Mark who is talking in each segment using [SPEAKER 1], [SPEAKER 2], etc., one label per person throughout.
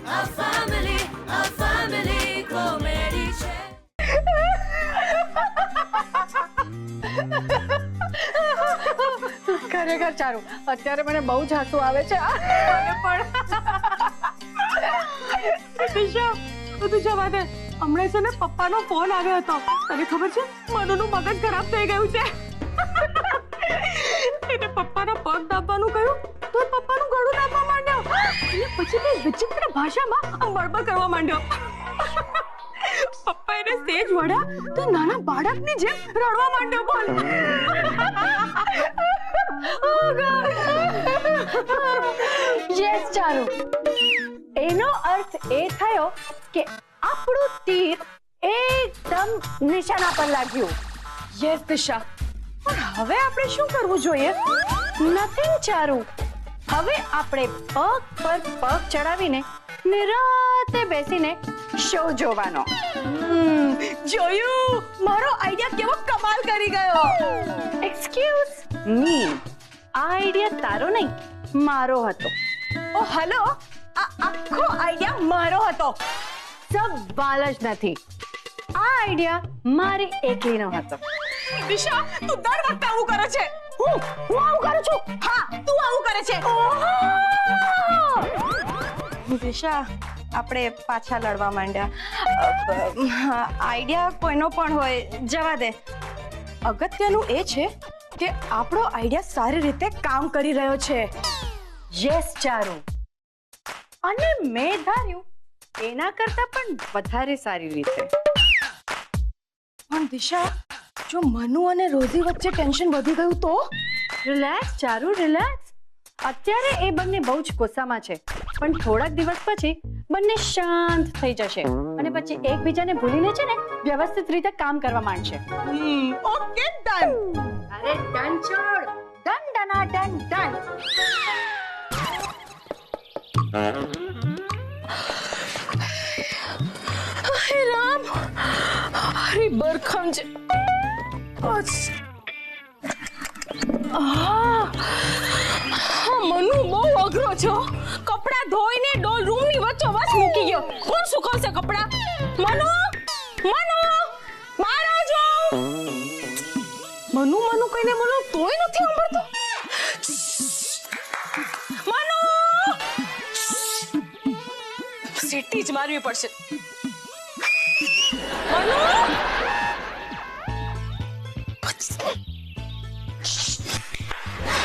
[SPEAKER 1] A family comedy
[SPEAKER 2] ખરેખર ચારુ અત્યારે મને બહુ જ હસવું આવે છે મને પણ દિશા તું જવા દે હમણાં છે ને પપ્પાનો ફોન આવ્યો હતો તને ખબર છે મનુનું મગજ ખરાબ થઈ ગયું છે એટલે પપ્પાના પગ દાબવાનું કહ્યું તો પપ્પાનું ગળું દાબવા માંડ્યો અને પછી તે વિચિત્ર ભાષામાં બળબડ કરવા માંડ્યો પપ્પા એને સ્ટેજ વળ્યા તો નાના બાળકની જેમ રડવા માંડ્યો બોલ યસ ચારુ એનો અર્થ એ થયો કે આપણું તીર એકદમ નિશાના પર લાગ્યું યસ દિશા પણ હવે આપણે શું કરવું જોઈએ નથિંગ ચારુ હવે આપણે પગ પર પગ ચડાવીને નિરાતે બેસીને શો જોવાનો જોયું મારો આઈડિયા કેવો કમાલ કરી ગયો એક્સક્યુઝ મી આ આઈડિયા તારો નહીં મારો હતો ઓ હેલો આ આખો આઈડિયા મારો હતો સવાલ જ નથી આ આઈડિયા મારી એકલીનો હતો દિશા તું દર વખતે આવું કરે છે હું આવું કરું છું હા તું આવું કરે છે દિશા આપણે પાછા લડવા માંડ્યા આઈડિયા કોઈનો પણ હોય જવા દે અગત્યનું એ છે કે આપણો આઈડિયા સારી રીતે કામ કરી રહ્યો છે યસ ચારુ અને મેં ધાર્યું એના કરતા પણ વધારે સારી રીતે પણ દિશા જો મનુ અને રોઝી વચ્ચે ટેન્શન વધી ગયું તો રિલેક્સ ચારુ રિલેક્સ અત્યારે એ બંને બહુ જ ગુસ્સામાં છે પણ થોડાક દિવસ પછી બંને શાંત થઈ જશે અને પછી એકબીજાને ભૂલીને છે ને વ્યવસ્થિત રીતે કામ કરવા માંડશે ઓકે ડન અરે ડન છોડ ડન ડના ડન ડન હે રામ હરી બરખંજ મનુ બહુ અઘરો છો કપડા ધોઈને ડોલ રૂમની વચ્ચે વચ મૂકી ગયો કોણ સુકવશે કપડા મનુ મનુ મારો જો મનુ મનુ કહીને મનુ તોય નથી સાંભળતો મનુ સીટી જ મારવી પડશે મનુ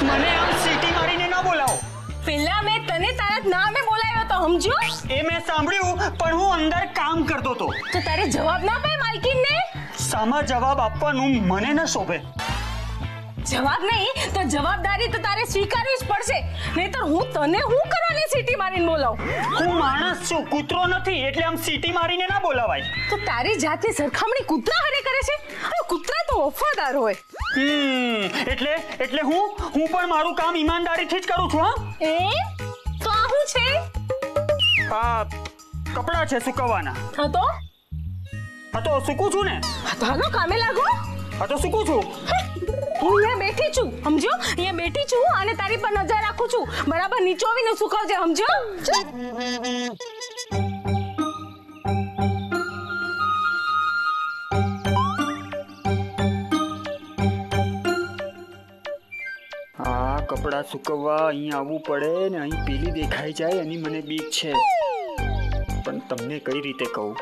[SPEAKER 3] મને આમ સીટી મારીને ના બોલાવો
[SPEAKER 2] પેલા મેં તને તારા નામે બોલાવ્યો તો સમજો
[SPEAKER 3] એ મેં સાંભળ્યું પણ હું અંદર કામ કરતો હતો
[SPEAKER 2] તો તારે જવાબ ના આપે માલકીનને
[SPEAKER 3] સામા જવાબ આપવાનું મને ન શોભે
[SPEAKER 2] જવાબ નહીં તો જવાબદારી તો તારે સ્વીકારવી જ પડશે નહીતર હું તને હું કરવાની સીટી મારીને બોલાવું
[SPEAKER 3] હું માણસ છું કૂતરો નથી એટલે આમ સીટી મારીને ના બોલાવાય
[SPEAKER 2] તો તારી જાતની સરખામણી કૂતરા હારે કરે છે અને કૂતરા તો વફાદાર હોય
[SPEAKER 3] એટલે હું પણ મારું કામ ઈમાનદારીથી જ કરું છું હા
[SPEAKER 2] એ તો આ શું છે
[SPEAKER 3] આ કપડા છે સુકવવાના
[SPEAKER 2] હા તો
[SPEAKER 3] સૂકું છું ને
[SPEAKER 2] તો હાલો કામે લાગો
[SPEAKER 3] હા તો સૂકું છું
[SPEAKER 2] હું અહીંયા બેઠી છું સમજો અહીંયા બેઠી છું અને તારી પર નજર રાખું છું બરાબર નીચોવીને સુકાવજે સમજો
[SPEAKER 3] આ કપડા સુકવવા અહીં આવવું પડે ને અહીં પેલી દેખાઈ જાય એની મને બીક છે પણ તમને કઈ રીતે કહું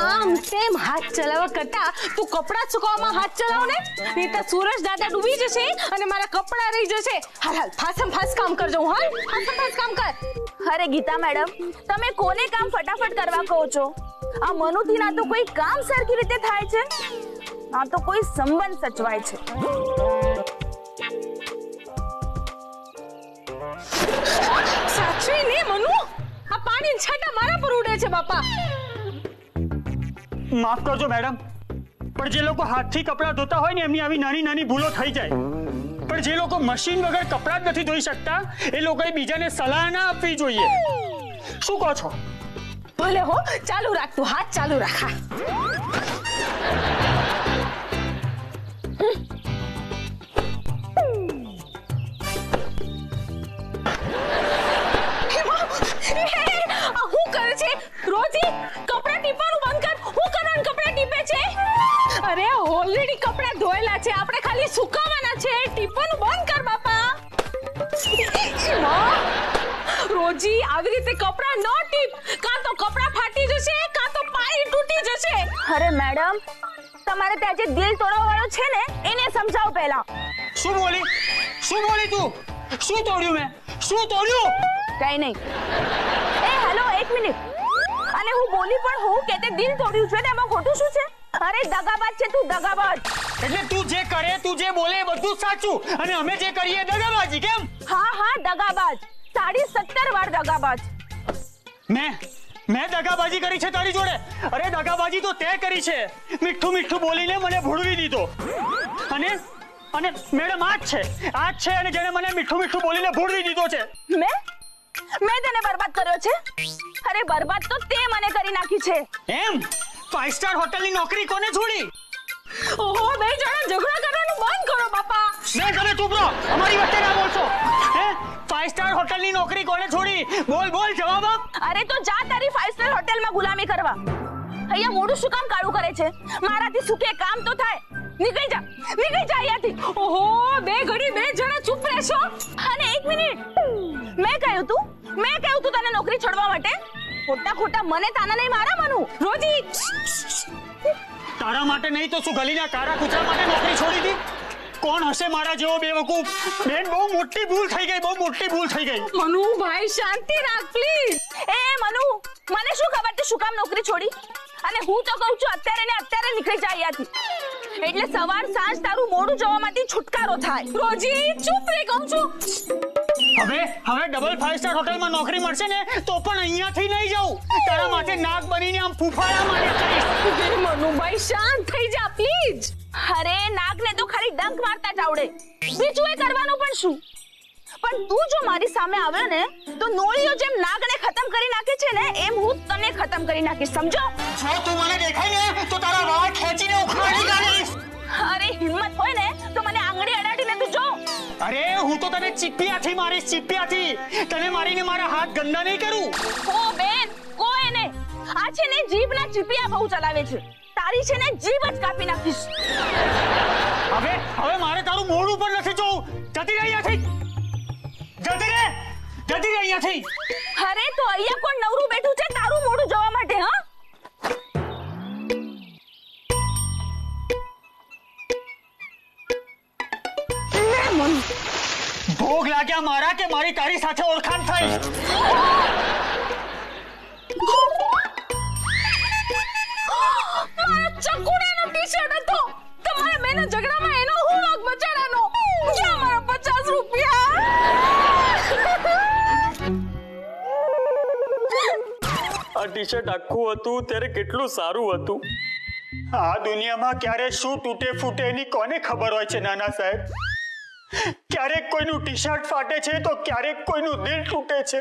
[SPEAKER 2] આમ તેમ હાથ ચલાવવા કરતા તું કપડાં સુકવવામાં હાથ ચલાવ ને, નહીં તો સૂરજ દાદા ડૂબી જશે અને મારા કપડાં રહી જશે. હાલ ફાસમ ફાસ કામ કરજો. હાલ ફાસમ ફાસ કામ કર.
[SPEAKER 4] અરે ગીતા મેડમ, તમે કોને કામ ફટાફટ કરવા કહો છો? આ મનુથી ના તો કોઈ કામ સરખી રીતે થાય છે, ના તો કોઈ સંબંધ સચવાય છે.
[SPEAKER 2] સાચવી ને મનુ, આ પાણી છાંટા મારા પર ઉડે છે બાપા.
[SPEAKER 3] માફ કરજો મેડમ, પણ જે લોકો હાથથી કપડાં ધોતા હોય ને એમની આવી નાની નાની ભૂલો થઈ જાય. પણ જે લોકો મશીન વગર કપડાં જ નથી ધોઈ શકતા એ લોકોએ બીજાને સલાહ ના આપવી જોઈએ. શું કહો છો?
[SPEAKER 2] ભલે હો, ચાલુ રાખ તું, હાથ ચાલુ રાખા. હું કરે છે રોજી? કપડાં ટીપવાનું બંધ કર. હું કરવાનું કપડાં ટીપે છે? અરે ઓલરેડી કપડાં ધોયેલા છે, આપણે ખાલી સુકાવવાના છે. ટીપવાનું બંધ કર બાપા. રોજી આવી રીતે કપડાં ન ટીપ, કાં તો કપડાં ફાટી જશે કાં તો પાણી તૂટી જશે.
[SPEAKER 4] અરે મેડમ, તમારે ત્યાં જે દિલ તોડવા વાળો છે ને એને સમજાવો પહેલા.
[SPEAKER 3] શું બોલી તું? શું તોડ્યું મેં? શું તોડ્યું?
[SPEAKER 4] કઈ નહીં. એ હેલો, એક મિનિટ. અને હું બોલી પણ હું કે તે દિલ તોડ્યું છે ને એમાં ખોટું શું છે? અરે દગાબાજ છે તું, દગાબાજ.
[SPEAKER 3] એટલે તું જે કરે, તું જે બોલે એ બધું સાચું અને અમે જે કરીએ દગાબાજી, કેમ?
[SPEAKER 4] હા દગાબાજ. 17.5 વાર દગાબાજ.
[SPEAKER 3] મેં દગાબાજી કરી છે તારી જોડે? અરે દગાબાજી તો તે કરી છે. મીઠું બોલીને મને ભૂલવી દીધો. અને મેડમ આ જ છે અને જેણે મને મીઠું બોલીને ભૂલવી દીધો છે.
[SPEAKER 4] મેં તને બરબાદ કર્યો છે? અરે બરબાદ તો તે મને કરી નાખી છે.
[SPEAKER 3] એમ? 5 સ્ટાર હોટલની નોકરી કોને છોડી?
[SPEAKER 2] ઓહો, બે જણા ઝઘડા કરવાનું બંધ કરો બાપા.
[SPEAKER 3] નહીં, તમે ચૂપ રહો, અમારી વચ્ચે ના બોલશો. 5 સ્ટાર હોટલની નોકરી કોને છોડી? બોલ જવાબ આપ.
[SPEAKER 4] અરે તો જા તારી 5 સ્ટાર હોટલમાં ગુલામી કરવા. અહીંયા મોઢું શું કામ કાળું કરે છે? મારાથી સુકે કામ તો થાય. નીકળી જા અહીંયાથી.
[SPEAKER 2] ઓહો, બે ઘડી બે જણા ચૂપ રહેશો.
[SPEAKER 4] અને એક મિનિટ, મેં કહ્યું તું તને નોકરી છોડવા માટે? ખોટા મને તાના નહીં મારા મનુ.
[SPEAKER 2] રોજી,
[SPEAKER 3] તારા માટે નહીં તો શું ગલીના કારા કૂતરા માટે નોકરી છોડી દી? કોણ હશે મારા જેવો બેવકૂફ? બેન, બહુ મોટી ભૂલ થઈ ગઈ.
[SPEAKER 2] મનુ ભાઈ શાંતિ રાખ પ્લીઝ.
[SPEAKER 4] એ મનુ, મને શું ખબર તે શું કામ નોકરી છોડી? અને હું તો કહું છું અત્યારે નીકળી જા અહીંયાથી. એટલે સવાર સાંજ તારું મોઢું જોવામાંથી છુટકારો થાય.
[SPEAKER 2] રોજી ચૂપ રહે કહું છું.
[SPEAKER 3] હવે ડબલ 5 સ્ટાર હોટલમાં નોકરી મળશે ને તો પણ અહીંયાથી નહીં જાઉં. તારા માટે નાક બનીને આમ ફૂફાડા મારે કરીશ.
[SPEAKER 2] મનુભાઈ શાંત થઈ જા પ્લીઝ.
[SPEAKER 4] અરે નાગને તો ખાલી ડંક મારતા જ આવડે, બીજું એ કરવાનું પણ શું? પણ તું જો મારી સામે આવ્યો ને તો નોળીઓ જેમ નાગને ખતમ કરી નાખે છે ને એમ હું તને ખતમ કરી નાખીશ, સમજો?
[SPEAKER 3] જો તું મને દેખાય ને તો તારા વાળ ખેંચીને ઉખાડી કાઢીશ.
[SPEAKER 4] અરે હિંમત હોય ને તો મને આંગળી અડાડીને તું જો.
[SPEAKER 3] અરે હું તો તને ચીપિયાથી મારીશ, ચીપિયાથી. તને મારીને મારા હાથ ગંદા નહીં કરું.
[SPEAKER 4] ઓ બેન, કોઈ ને આ છે ને જીભના ચીપિયા બહુ ચલાવે છે. તારી છે ને જીભ જ કાપી નાખીશ.
[SPEAKER 3] હવે મારે તારું મોઢું પણ નથી જોવું. જતી રહી અહીંયાથી.
[SPEAKER 4] અરે તો અહીંયા કોણ નવરું બેઠું છે તારું મોઢું જોવા માટે? હા,
[SPEAKER 3] ભોગ લાગ્યા મારા કે મારી તારી સાથે ઓળખાણ થઈ?
[SPEAKER 2] મારા ચકુડાનો ટી-શર્ટ હતો. તમારા બેના ઝઘડામાં એનો હું વાંક બચાડાનો. ક્યાં મારા 50 રૂપિયા?
[SPEAKER 5] આ ટી-શર્ટ આખું હતું ત્યારે કેટલું સારું હતું.
[SPEAKER 3] આ દુનિયામાં ક્યારે શું તૂટે ફૂટે એની કોને ખબર હોય છે નાના સાહેબ? ક્યારેક કોઈનું ટી-શર્ટ ફાટે છે તો ક્યારેક કોઈનું દિલ તૂટે છે.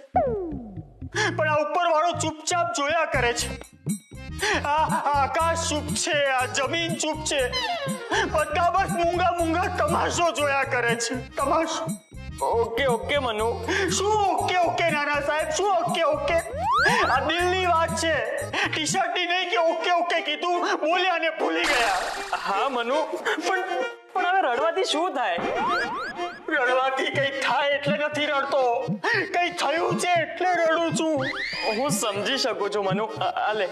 [SPEAKER 3] પણ આ ઉપરવાળો ચૂપચાપ જોયા કરે છે. આ આકાશ ચૂપ છે, આ જમીન ચૂપ છે, બધા બસ મૂંગા તમાશો જોયા કરે છે. તમાશો.
[SPEAKER 5] ઓકે મનુ.
[SPEAKER 3] શું ઓકે નાના સાહેબ, શું ઓકે? આ દિલની વાત છે, ટી-શર્ટની નહીં કે ઓકે કીધું, બોલ્યા ને ભૂલી ગયા.
[SPEAKER 5] હા મનુ, પણ હવે રડવાથી શું થાય?
[SPEAKER 3] રડવાથી કઈ થાય એટલે નથી રડતો, કઈ થયું છે એટલે રડું છું.
[SPEAKER 5] હું સમજી શકું છું મનુ. આલે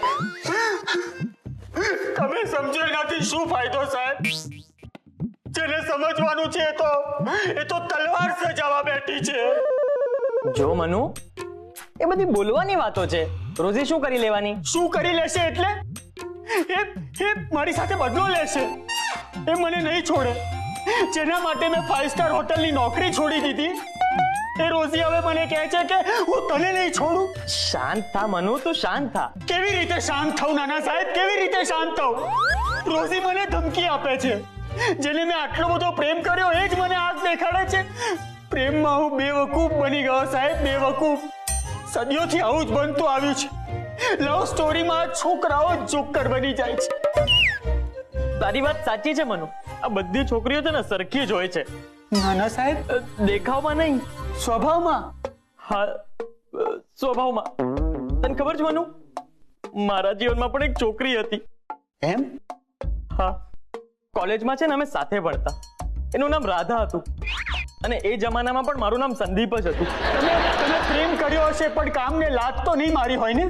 [SPEAKER 3] તમે સમજો એનાથી શું ફાયદો સાહેબ? જેને સમજવાનું છે એ તો તલવાર સજાવા બેઠી છે.
[SPEAKER 5] જો મનુ, એ બધી બોલવાની વાતો છે. રોજી શું કરી લેવાની?
[SPEAKER 3] શું કરી લેશે એટલે? એ મારી સાથે બદલો લેશે. એ મને નહીં છોડે. જેના માટે મેં 5 સ્ટાર હોટલની નોકરી છોડી દીધી, એ રોજી હવે મને કહે છે કે હું તને નહીં છોડું.
[SPEAKER 5] શાંત થા મનુ, તું શાંત થા.
[SPEAKER 3] કેવી રીતે શાંત થઉં નાના સાહેબ? કેવી રીતે શાંત થઉં? રોજી મને ધમકી આપે છે. જેને મેં આટલો બધો પ્રેમ કર્યો એ જ મને આંખ દેખાડે છે. પ્રેમમાં હું બેવકૂફ બની ગયો સાહેબ, બેવકૂફ. સદીઓથી આવું જ બનતું આવ્યું છે. લવ સ્ટોરીમાં છોકરાઓ જોકર બની જાય છે.
[SPEAKER 5] તારી વાત સાચી છે મનુ. આ બધી છોકરીઓ છે ને સરખી જ હોય છે.
[SPEAKER 3] નાના સાહેબ,
[SPEAKER 5] દેખાવમાં નહીં,
[SPEAKER 3] સ્વભાવમાં.
[SPEAKER 5] હા, સ્વભાવમાં. તને ખબર છે મનુ, મારા જીવનમાં પણ એક છોકરી હતી.
[SPEAKER 3] એમ?
[SPEAKER 5] હા, કોલેજમાં છે ને અમે સાથે ભણતા. એનું નામ રાધા હતું અને એ જમાનામાં પણ મારું નામ સંદીપ જ હતું.
[SPEAKER 3] તમે પ્રેમ કર્યો હશે પણ કામને લાત તો નહીં મારી હોય ને?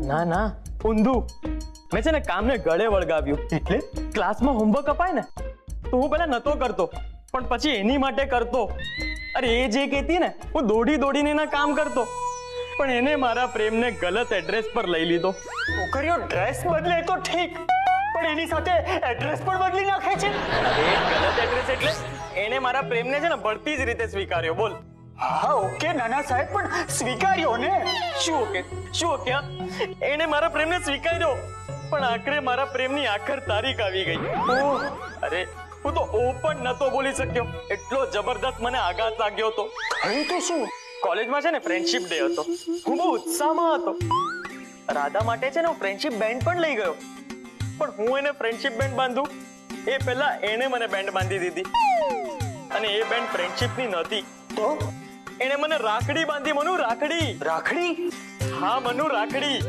[SPEAKER 5] ના ના, ઊંધું. મેં છે ને કામને ગળે વળગાવ્યું.
[SPEAKER 3] એટલે
[SPEAKER 5] ક્લાસમાં હોમવર્ક અપાય ને તો હું પહેલા નતો કરતો, પણ પછી એની માટે કરતો. અરે એ જે કહેતી ને, હું દોડી દોડીને એના કામ કરતો. પણ એને મારા પ્રેમને ગલત એડ્રેસ પર લઈ લીધો.
[SPEAKER 3] છોકરીઓ ડ્રેસ બદલે તો ઠીક, પણ એની સાથે એડ્રેસ પણ બદલી નાખે છે.
[SPEAKER 5] એ ગલત એડ્રેસ એટલે એને મારા પ્રેમને છે ને બળતી જ રીતે સ્વીકાર્યો. બોલ.
[SPEAKER 3] હા ઓકે નાના સાહેબ, પણ સ્વીકાર્યો ને?
[SPEAKER 5] શું ઓકે, શું ઓકે? એને મારા પ્રેમને સ્વીકાર્યો, પણ આખરે મારા પ્રેમની આખર તારીખ આવી ગઈ. અરે હું તો ઓ પણ નતો બોલી શક્યો. એટલો જબરદસ્ત મને આઘાત લાગ્યો હતો.
[SPEAKER 3] હવે તો શું?
[SPEAKER 5] કોલેજમાં છે ને ફ્રેન્ડશિપ ડે હતો. હું બહુ ઉત્સાહમાં હતો. રાધા માટે છે ને હું ફ્રેન્ડશિપ બેન્ડ પણ લઈ ગયો. પણ હું એને ફ્રેન્ડશિપ બેન્ડ બાંધું એ પહેલા એને મને બેન્ડ બાંધી દીધી. અને એ બેન્ડ ફ્રેન્ડશિપની નહોતી.
[SPEAKER 3] તો
[SPEAKER 5] એને મને રાખડી બાંધી. મનુ, રાખડી.
[SPEAKER 3] રાખડી?
[SPEAKER 5] હા મનુ, રાખડી.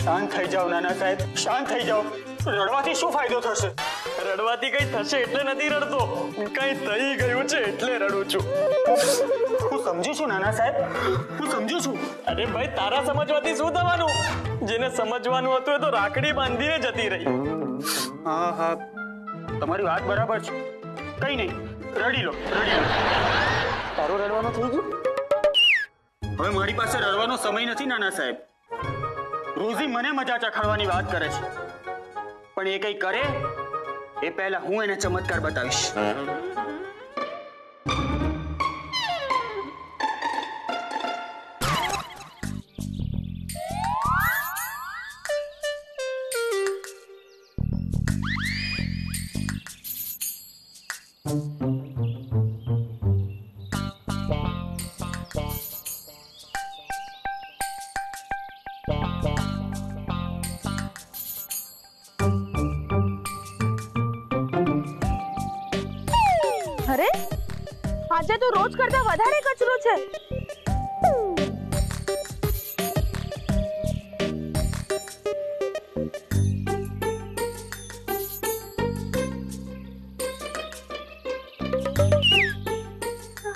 [SPEAKER 3] શાંત થઈ જાઓ નાના સાહેબ, શાંત થઈ જાઓ. રડવાથી શું ફાયદો થશે?
[SPEAKER 5] રડવાથી કઈ થશે એટલે નથી રડતો, કઈ થઈ ગયું છે એટલે રડું છું.
[SPEAKER 3] હું સમજુ છું નાના સાહેબ, હું સમજુ છું.
[SPEAKER 5] અરે ભાઈ, તારા સમજવાથી શું થવાનું? જેને સમજવાનું હતું એ તો રાખડી બાંધીને જતી રહી.
[SPEAKER 3] હા હા, તમારી વાત બરાબર છે. કઈ નહીં, રડી લો, રડી લો. તારું રડવાનું થઈ ગયું? હવે મારી પાસે રડવાનો સમય નથી નાના સાહેબ. રોજી મને મજા ચખાડવાની વાત કરે છે, પણ એ કઈ કરે એ પહેલા હું એને ચમત્કાર બતાવીશ.
[SPEAKER 4] અરે આજે તો રોજ કરતા વધારે કચરો છે.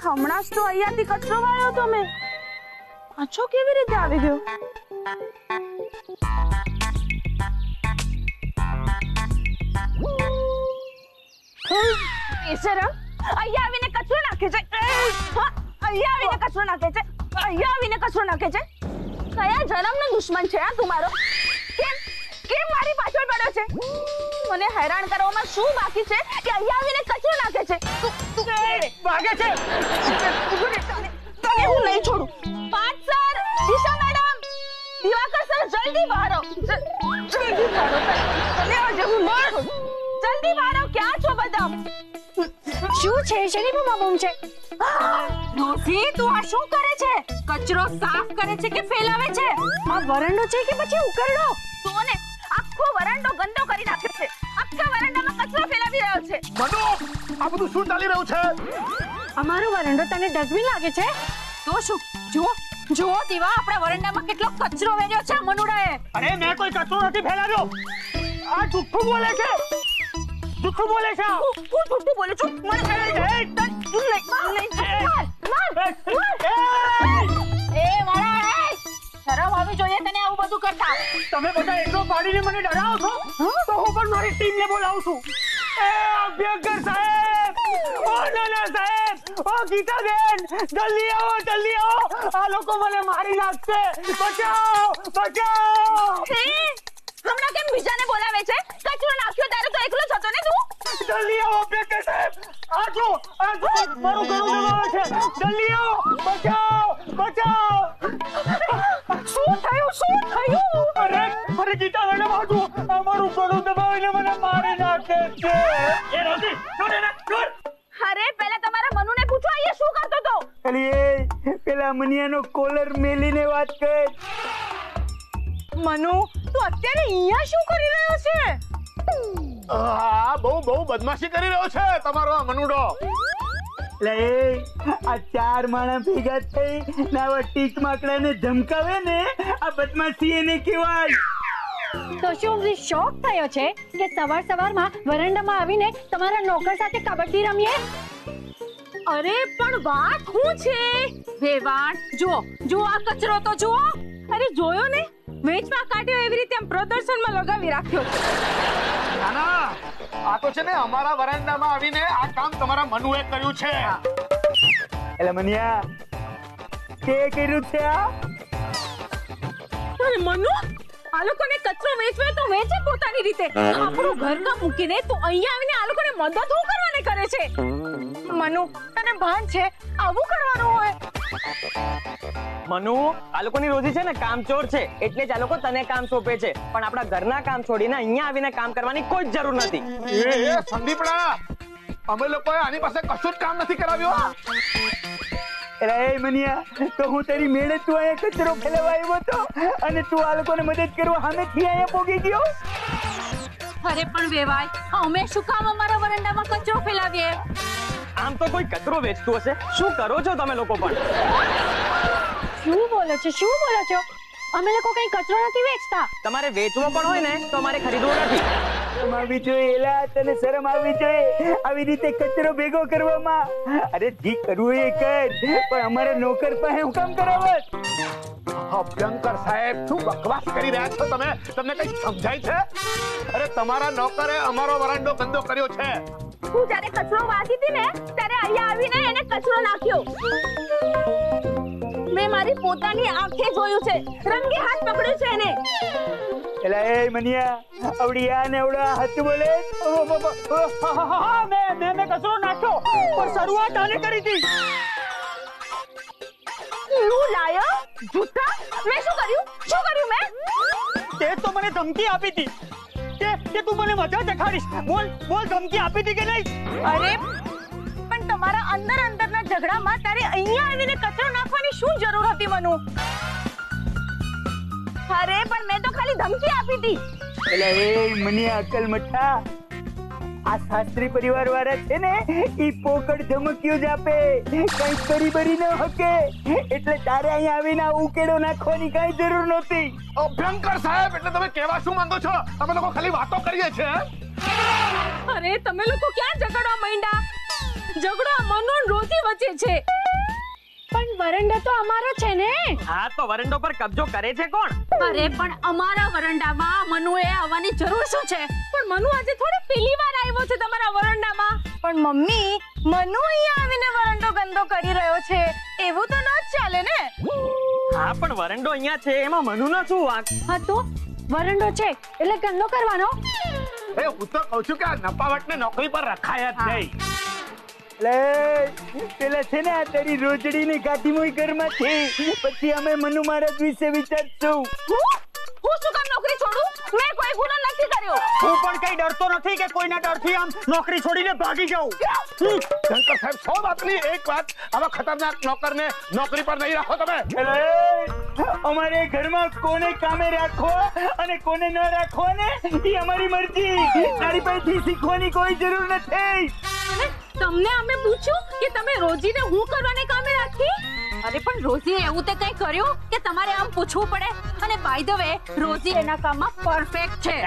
[SPEAKER 4] હમણાં જ તો અહીંયાથી કચરો વાળ્યો તો મેં. પાછો કેવી રીતે આવી ગયો? ઈશ્વરા, અહીંયા આવીને કચરો નાખે છે. અહીંયા આવીને કચરો નાખે છે. અહીંયા આવીને કચરો નાખે છે. કયા જન્મનો દુશ્મન છે આ તું મારો? કેમ કેમ મારી પાછળ પડ્યો છે? મને હેરાન કરવામાં શું બાકી છે કે અહીંયા આવીને કચરો નાખે છે? તું
[SPEAKER 3] ભાગે છે.
[SPEAKER 4] તને હું નહીં છોડું. 5 સર, દિશા મેડમ, દિવાકર સર, જલ્દી બહાર આવો. જલ્દી બહાર આવો. તને આજે હું નહીં છોડું. જલ્દી બહાર આવો. ક્યાં છો બધા?
[SPEAKER 2] શું છે? શેની બૂમ છે?
[SPEAKER 4] રોજી, તું આ શું કરે છે? કચરો સાફ કરે છે કે ફેલાવે છે?
[SPEAKER 2] આ વરંડો છે કે પછી ઉકરડો?
[SPEAKER 4] તું ને આખો વરંડો ગંદો કરી નાખે છે. આખા વરંડામાં કચરો ફેલાવી રહ્યો છે.
[SPEAKER 3] મનુ, આ બધું શું ચાલી રહ્યું છે?
[SPEAKER 2] અમારો વરંડો તને ડસ્ટબિન લાગે છે?
[SPEAKER 4] તો શું? જુઓ જુઓ દીવા, આપણા વરંડામાં કેટલો કચરો વેર્યો છે મનુડાએ.
[SPEAKER 3] અરે મેં કોઈ કચરો નથી ફેલાવ્યો. આ જુઠ્ઠું બોલે છે. જુઠ્ઠું બોલે છે.
[SPEAKER 4] હું જુઠ્ઠું બોલું છું? મને માર મારા શરમ હોવી જોઈએ તને આવું બધું કરતા.
[SPEAKER 3] તમે બધા એટલો પાડીને મને ડરાવો છો તો હું પણ મારી ટીમને બોલાવું છું. એ અભ્યંકર સાહેબ, ઓ નાના સાહેબ, ઓ ગીતાબેન, જલ્દી આવો. આ લોકો મને મારી નાખશે. બચાવો, બચાવો.
[SPEAKER 4] હે, હમણાં કેમ બીજાને બોલાવે છે? કચરો નાખ્યો ત્યારે તો એકલો જ હતો ને તું?
[SPEAKER 3] જલ્દી આવો અભ્યંકર સાહેબ. આ જો મારું ગળું દબાવે છે. જલ્દી આવો, બચાવો.
[SPEAKER 4] શું થયું?
[SPEAKER 3] અરે ગીતાબેન, મારું ગળું દબાવીને મને મારી નાખે છે. એ રોજી, છોડ એને, છોડ.
[SPEAKER 4] અરે પહેલા તમારા મનુને પૂછો અહીંયા શું કરતો તો?
[SPEAKER 3] અલી પેલા મનિયાનો કોલર મેલીને વાત કર.
[SPEAKER 2] મનુ તું અત્યારે અહીંયા શું કરી રહ્યો છે?
[SPEAKER 6] હા, બહુ બદમાશી કરી રહ્યો છે તમારો આ મનુડો.
[SPEAKER 3] એટલે આ ચાર માણસ ભેગા થઈ ને આવા ટીક માકડાને ધમકાવે ને, આ બદમાશી એને કહેવાય.
[SPEAKER 7] તો શું શોખ થયો છે કે સવારમાં વરંડામાં આવીને તમારા નોકર સાથે કબડ્ડી રમીએ?
[SPEAKER 4] અરે પણ વાત શું છે? વેવાણ, જો આ કચરો તો જુઓ. અરે જોયો ને, વેચમાં કાઢ્યો એવી રીતે આમ પ્રદર્શનમાં લગાવી રાખ્યો છે.
[SPEAKER 6] નાના, આ તો છે ને અમારા વરાંડામાં આવીને આ કામ તમારા મનુએ કર્યું છે.
[SPEAKER 3] એટલે મનિયા કે કર્યું છે આ?
[SPEAKER 4] અરે મનુ, આ લોકોને કચરો વેચવે તો વેચે પોતાની રીતે. આપણું ઘરકામ મૂકીને તું અહીંયા આવીને આ લોકોને મદદ હું કરવાને કરે છે?
[SPEAKER 2] મનુ તને ભાન છે આવું કરવાનું હોય?
[SPEAKER 5] મનુ, આ લોકોની રોજી છે ને કામચોર છે, એટલે જ આ લોકો તને કામ સોંપે છે. પણ આપણા ઘરના કામ છોડીને અહીંયા આવીને કામ કરવાની કોઈ જ જરૂર નથી.
[SPEAKER 6] એ સંદીપડા, અમે લોકોએ આની પાસે કશું જ કામ નથી કરાવ્યું.
[SPEAKER 3] એટલે એ મનિયા, તો હું તારી મેળે તું અહીંયા કચરો ફેલાવા આવ્યો હતો અને તું આ લોકોને મદદ કરવા સામેથી અહીંયા પોગી ગયો?
[SPEAKER 4] અરે પણ વેવાય, અમે શું કામ અમારા વરંડામાં કચરો ફેલાવીએ?
[SPEAKER 5] આમ તો કોઈ કચરો વેચતું હશે. શું કરો છો તમે લોકો પણ?
[SPEAKER 7] શું બોલો છો? અમે લોકો કઈ કચરો નથી વેચતા.
[SPEAKER 5] તમારે વેચવો પણ હોય ને તો અમારે ખરીદવો નથી.
[SPEAKER 3] શરમ આવવી જોઈએ. એલા તને શરમ આવવી જોઈએ આવી રીતે કચરો ભેગો કરવામાં. અરે જી કરવું એ કર, પણ અમારે નોકર પાસે હું કામ કરાવત?
[SPEAKER 6] અભ્યંકર સાહેબ, શું બકવાસ કરી રહ્યા છો તમે? તમને કઈ સમજાય છે? અરે તમારા નોકરે અમારો વરાંડો ગંદો કર્યો છે.
[SPEAKER 4] હું જ્યારે કચરો વાળતી હતી ને ત્યારે અહીંયા આવીને એને કચરો નાખ્યો. મેં મારી પોતાની આંખે જોયું છે. રંગે હાથ પકડ્યો છે એને.
[SPEAKER 3] એલા એ મનિયા, આવડી આ ને આવડા હાથ બોલે. મેં કચરો નાખ્યો, પણ શરૂઆત આને કરી હતી.
[SPEAKER 4] તું લાયો જૂઠા. મેં શું કર્યું મેં?
[SPEAKER 3] તે તો મને ધમકી આપી હતી કે તું મને મજા દેખાડીશ. બોલ ધમકી આપી હતી કે નહીં?
[SPEAKER 2] અરે પણ તમારા અંદરના ઝઘડામાં તારે અહીંયા આવીને કચરો નાખવાની શું જરૂર હતી મનુ?
[SPEAKER 4] અરે પણ મેં તો ખાલી ધમકી આપી હતી.
[SPEAKER 3] એટલે એ મને અકલ મઠા, આ શાસ્ત્રી પરિવાર વાળા છે ને ઈ પોકળ ધમકીઓ જ આપે, કઈ કરી બરી ન હકે. એટલે તારે અહીંયા આવીને આ ઉકેડો નાખવાની કઈ જરૂર નહોતી.
[SPEAKER 6] અભ્યંકર સાહેબ, એટલે તમે કેવા શું માંગો છો? અમે લોકો ખાલી વાતો કરીએ છીએ.
[SPEAKER 4] અરે તમે લોકો ક્યાં ઝઘડવા માંડ્યા? ઝઘડો મનુ અને રોજી વચ્ચે છે.
[SPEAKER 7] પણ વરંડો તો અમારો છે ને.
[SPEAKER 5] હા, તો વરંડો પર કબજો કરે છે કોણ?
[SPEAKER 4] અરે પણ અમારા વરંડામાં મનુએ આવવાની જરૂર શું છે? પણ મનુ આજે થોડી પહેલી વાર આવ્યો છે તમારા વરંડામાં.
[SPEAKER 2] પણ મમ્મી, મનુ અહીંયા આવીને વરંડો ગંદો કરી રહ્યો છે એવું તો ન જ ચાલે ને?
[SPEAKER 5] હા, પણ વરંડો અહીંયા છે એમાં મનુનો શું વાંક?
[SPEAKER 7] હા તો વરંડો છે એટલે ગંદો કરવાનો.
[SPEAKER 6] હું તો કહું છું કે આ નપાવટને નોકરી પર રખાયા જ નહીં.
[SPEAKER 3] એટલે પેલા છે ને આ તારી રોજડીની કાઠીમોઈ ઘરમાંથી પછી અમે મનુ મહારાજ વિશે વિચારશું.
[SPEAKER 4] હું શું કામ નોકરી છોડું? મેં કોઈ ગુનો નથી કર્યો.
[SPEAKER 3] હું પણ કઈ ડરતો નથી કે કોઈના ડરથી આમ નોકરી છોડીને ભાગી જાઉં.
[SPEAKER 6] શંકર સાહેબ, 100 વાતની એક વાત, આવા ખતરનાક નોકરને નોકરી પર નહીં રાખો તમે.
[SPEAKER 3] એટલે અમારે ઘરમાં કોને કામે રાખવો અને કોને ન રાખવો ને એ અમારી મરજી. તારી પાસેથી શીખવાની કોઈ જરૂર નથી.
[SPEAKER 4] તમને અમે પૂછ્યું કે તમે રોજીને હું કરવાને કામે રાખી? અરે પણ રોજીએ એવું તે કઈ કર્યું કે તમારે આમ પૂછવું પડે? અને બાય ધ વે, રોજી એના કામમાં પરફેક્ટ છે.